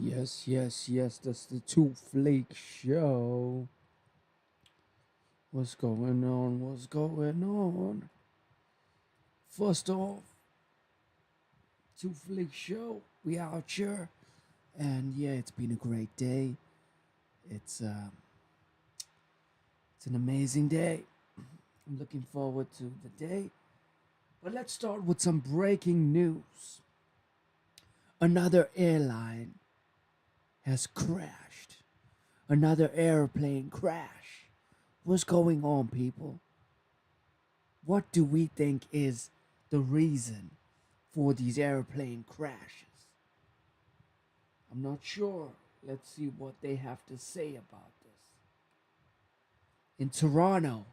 Yes, yes, yes, that's the Two Flake Show. What's going on? What's going on? First off, Two Flake Show. We out here. And yeah, it's been a great day. It's uh it's an amazing day. I'm looking forward to the day. But let's start with some breaking news. Another airline has crashed. Another airplane crash. What's going on, people? What do we think is the reason for these airplane crashes? I'm not sure. Let's see what they have to say about this. In Toronto,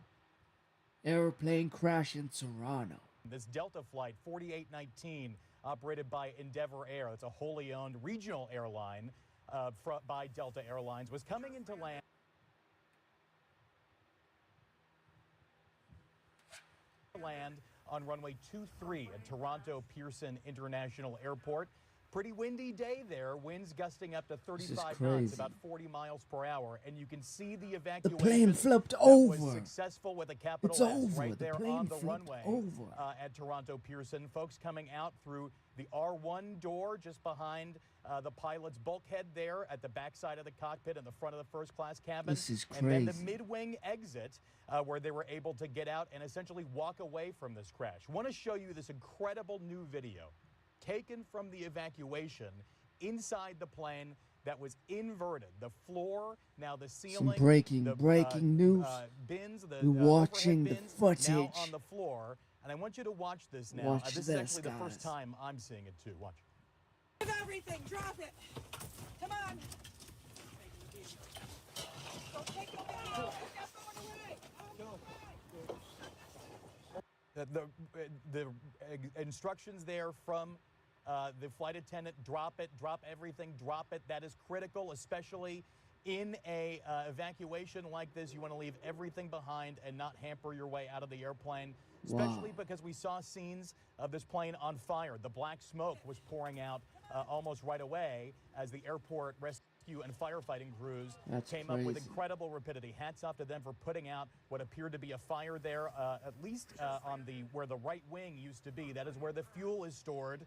airplane crash in Toronto. This Delta flight 4819, operated by Endeavour Air, it's a wholly owned regional airline by Delta Airlines, was coming into land on runway 23 at Toronto Pearson International Airport. Pretty windy day there, winds gusting up to 35 knots, about 40 miles per hour, and you can see the evacuation. The plane flipped was over. successful with a capital It's S over. right The there plane on the flipped runway over. at Toronto Pearson. Folks coming out through the R1 door just behind the pilot's bulkhead there at the backside of the cockpit in the front of the first class cabin. This is And then the crazy. mid-wing exit where they were able to get out and essentially walk away from this crash. I want to show you this incredible new video taken from the evacuation inside the plane that was inverted. The floor, now the ceiling, Some breaking news. bins, We're watching the bins footage. now on the floor. And I want you to watch this now. Watch this is this, actually the first guys. time I'm seeing it too. Watch. Give everything, drop it. Come on. Don't take it down. Get that phone away. The instructions there from the flight attendant: drop it, drop everything, drop it. That is critical, especially in a evacuation like this. You want to leave everything behind and not hamper your way out of the airplane, especially because we saw scenes of this plane on fire. The black smoke was pouring out almost right away as the airport rescue and firefighting crews came up with incredible rapidity. Hats off to them for putting out what appeared to be a fire there, at least on where the right wing used to be. That is where the fuel is stored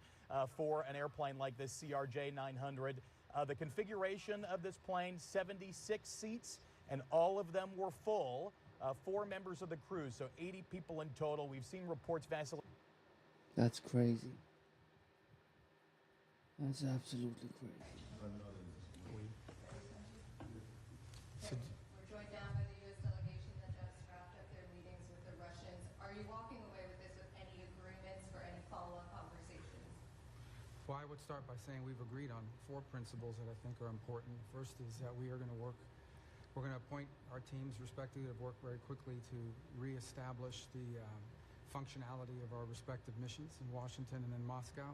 for an airplane like this CRJ 900. The configuration of this plane, 76 seats, and all of them were full. 4 members of the crew, so 80 people in total. We've seen reports vacillate. That's crazy. That's absolutely crazy. We're joined down by the U.S. delegation that just wrapped up their meetings with the Russians. Are you walking away with this with any agreements for any follow-up conversations? Well, I would start by saying we've agreed on 4 principles that I think are important. First is that we're going to appoint our teams respectively to work very quickly to reestablish the functionality of our respective missions in Washington and in Moscow.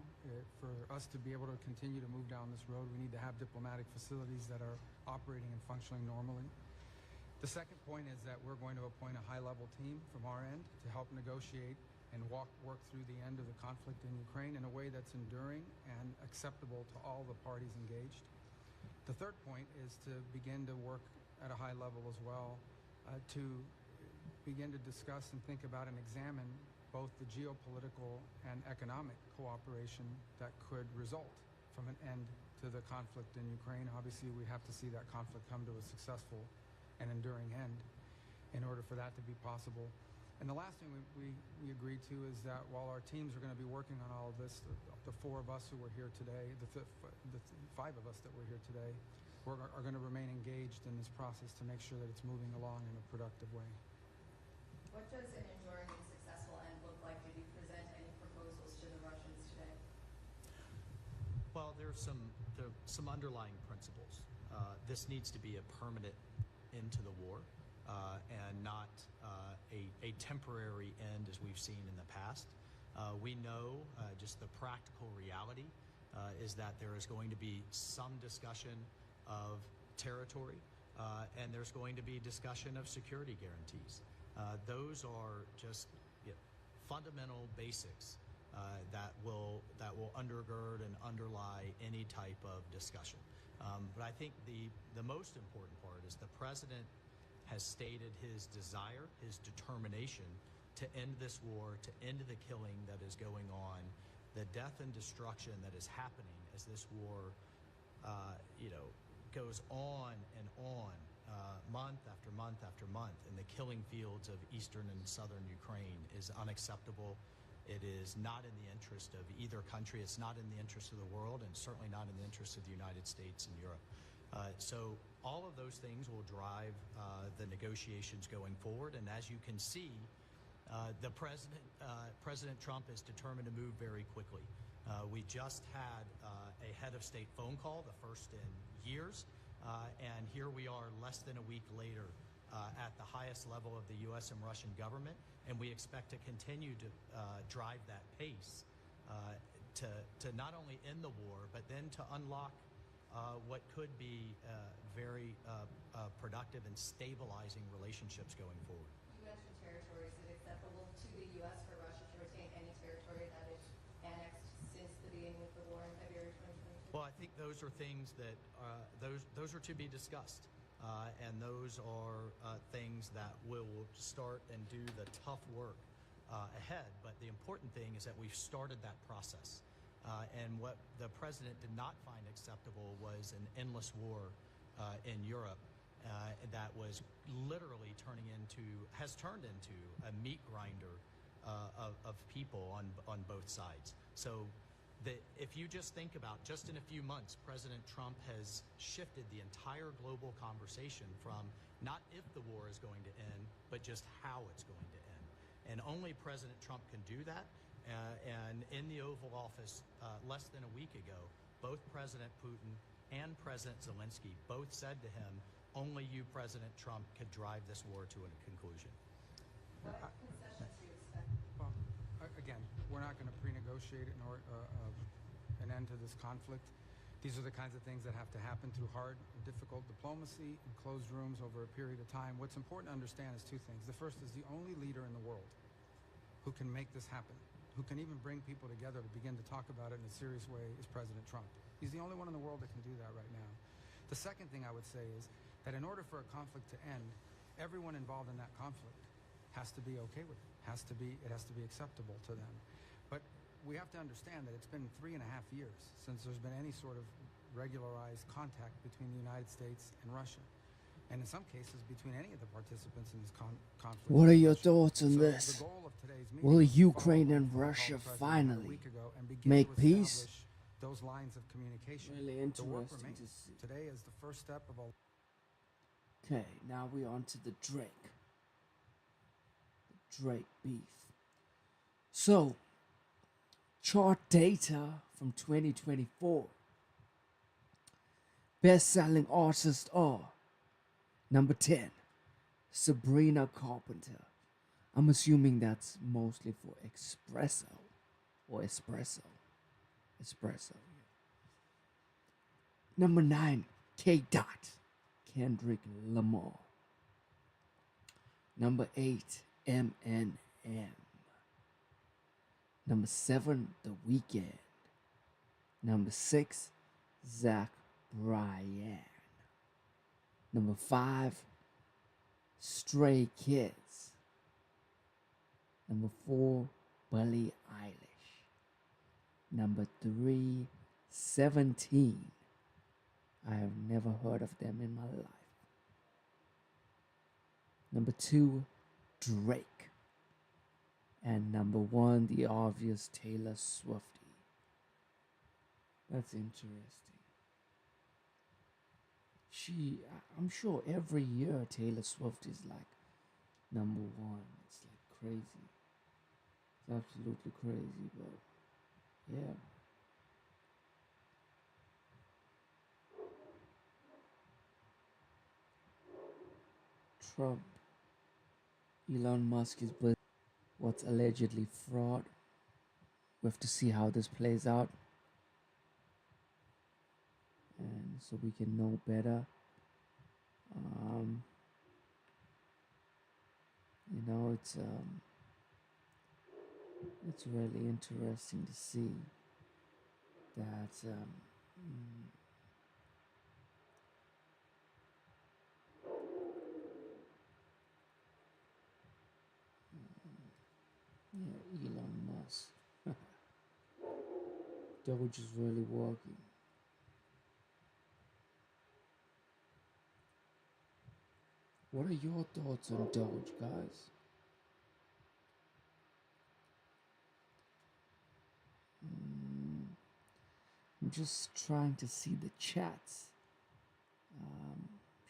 For us to be able to continue to move down this road, we need to have diplomatic facilities that are operating and functioning normally. The second point is that we're going to appoint a high-level team from our end to help negotiate and work through the end of the conflict in Ukraine in a way that's enduring and acceptable to all the parties engaged. The third point is to begin to work at a high level as well to begin to discuss and think about and examine both the geopolitical and economic cooperation that could result from an end to the conflict in Ukraine. Obviously, we have to see that conflict come to a successful and enduring end in order for that to be possible. And the last thing we agreed to is that while our teams are going to be working on all of this, the 4 of us who were here today, the 5 of us that were here today, are going to remain engaged in this process to make sure that it's moving along in a productive way. What does an enduring and successful end look like? Did you present any proposals to the Russians today? Well, there are some underlying principles. This needs to be a permanent end to the war and not a temporary end as we've seen in the past. We know just the practical reality is that there is going to be some discussion of territory and there's going to be discussion of security guarantees. Those are just fundamental basics that will undergird and underlie any type of discussion. But I think the most important part is the president has stated his desire, his determination to end this war, to end the killing that is going on, the death and destruction that is happening as this war, goes on and on, month after month after month, in the killing fields of eastern and southern Ukraine is unacceptable. It is not in the interest of either country. It's not in the interest of the world, and certainly not in the interest of the United States and Europe. So all of those things will drive the negotiations going forward. And as you can see, the President Trump is determined to move very quickly. We just had a head of state phone call, the first in years, and here we are less than a week later at the highest level of the U.S. and Russian government, and we expect to continue to drive that pace to not only end the war, but then to unlock what could be very productive and stabilizing relationships going forward. You mentioned territory. Is it acceptable to the U.S. for Russia to retain any territory that is annexed since the beginning of the war in February 2022? Well, I think those are things that those are to be discussed, and those are things that will start and do the tough work ahead. But the important thing is that we've started that process, and what the president did not find acceptable was an endless war in Europe that was literally has turned into a meat grinder of people on both sides. So if you just think about, just in a few months, President Trump has shifted the entire global conversation from not if the war is going to end, but just how it's going to end. And only President Trump can do that. And in the Oval Office less than a week ago, both President Putin and President Zelensky both said to him, only you, President Trump, could drive this war to a conclusion. What concessions do you expect? Well, again, we're not going to pre-negotiate an end to this conflict. These are the kinds of things that have to happen through hard and difficult diplomacy in closed rooms over a period of time. What's important to understand is two things. The first is the only leader in the world who can make this happen, who can even bring people together to begin to talk about it in a serious way, is President Trump. He's the only one in the world that can do that right now. The second thing I would say is that in order for a conflict to end, everyone involved in that conflict has to be okay with it. It has to be acceptable to them. But we have to understand that it's been 3.5 years since there's been any sort of regularized contact between the United States and Russia, and in some cases between any of the participants in this conflict. What are your Russia. thoughts on So this? the goal of today's meeting Will was to Ukraine follow and up on the Russia phone call the president had a finally week ago and begin make to peace? establish those lines of communication. Really The work interesting to remains. see. Today is the first step of a Okay, now we're on to the Drake. The Drake beef. So, chart data from 2024. Best-selling artists are number 10, Sabrina Carpenter. I'm assuming that's mostly for espresso or espresso. Espresso. Yeah. Number 9, K. Dot, Kendrick Lamar. Number 8, Eminem. Number 7, The Weeknd. Number 6, Zach Bryan. Number 5, Stray Kids. Number 4, Billie Eilish. Number 3, 17. I have never heard of them in my life. Number 2, Drake. And number 1, the obvious Taylor Swiftie. That's interesting. I'm sure every year Taylor Swift is like number 1. It's like crazy. It's absolutely crazy, but yeah. Trump. Elon Musk is with what's allegedly fraud. We have to see how this plays out. And so we can know better. It's really interesting to see. That's yeah, Elon Musk. Doge is really working. What are your thoughts on Doge, guys? I'm just trying to see the chats.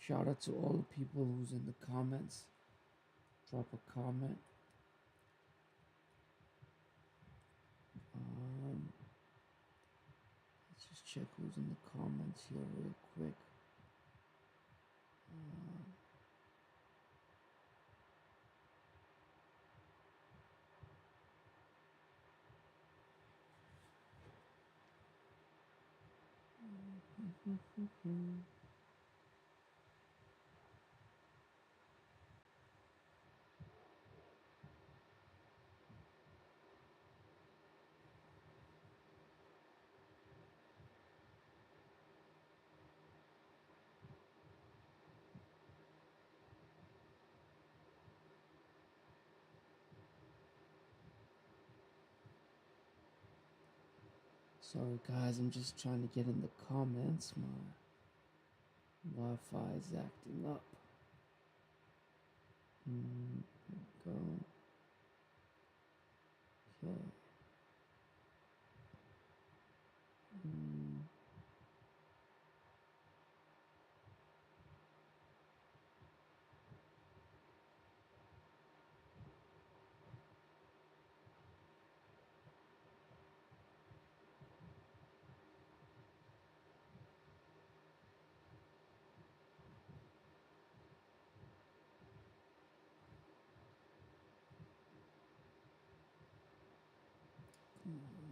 Shout out to all the people who's in the comments. Drop a comment. Let's just check who's in the comments here real quick. Sorry guys, I'm just trying to get in the comments. My Wi-Fi is acting up. Here we go. Okay.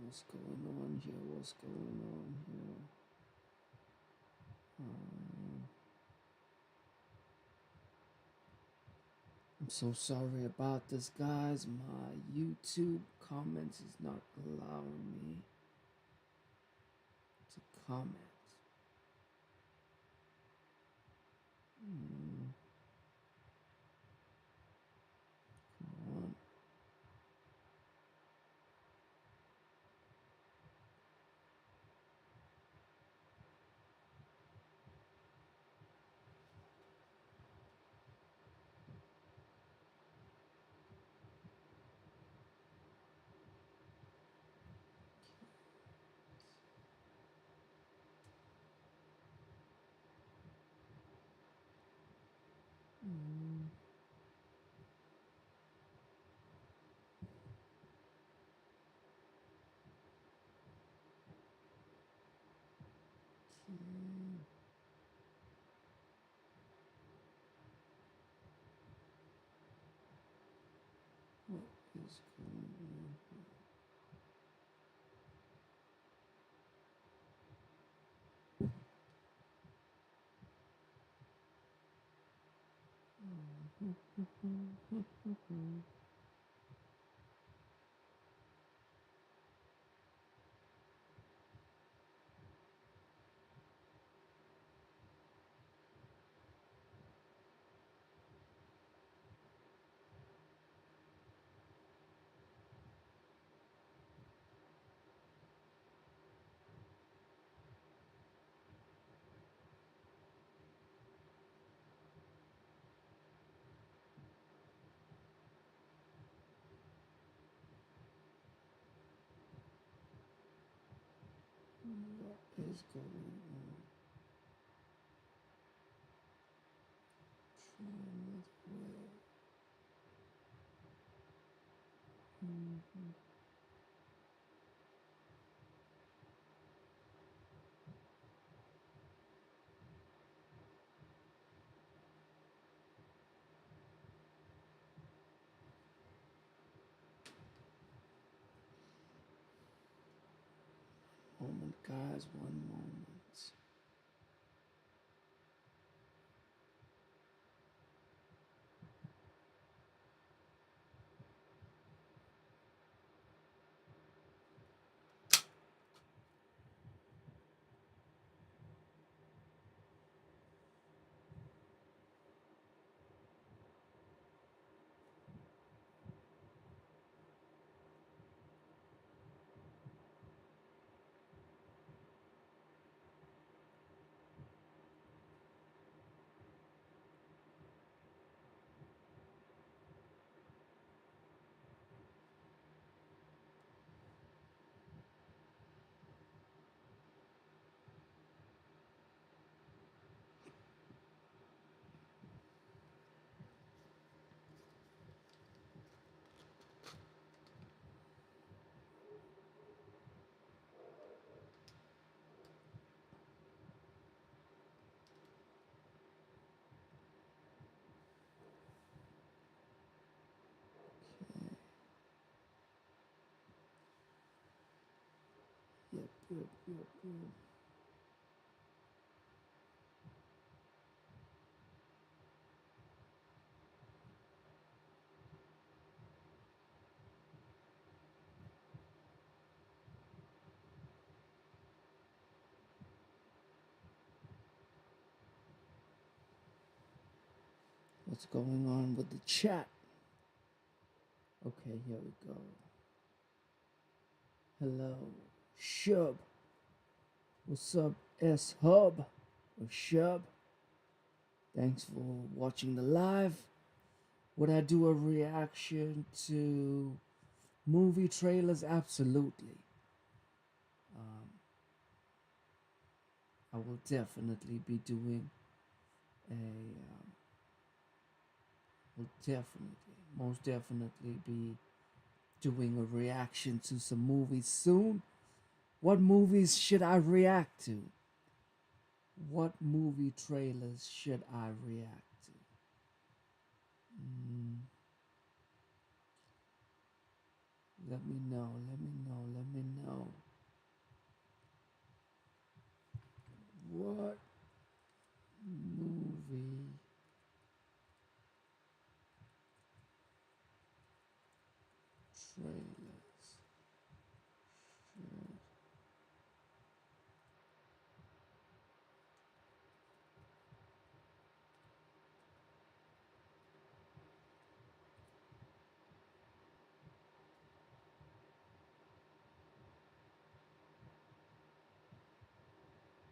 What's going on here? What's going on here? I'm so sorry about this, guys. My YouTube comments is not allowing me to comment. Come on. What is going on? What is going on? Try another way. Moment, guys, one moment. Yep. What's going on with the chat? Okay, here we go. Hello, Shub. What's up, S Hub? Or Shub? Thanks for watching the live. Would I do a reaction to movie trailers? Absolutely. I will definitely be doing a. Will definitely, most definitely be doing a reaction to some movies soon. What movies should I react to? What movie trailers should I react to? Let me know. What movie trailer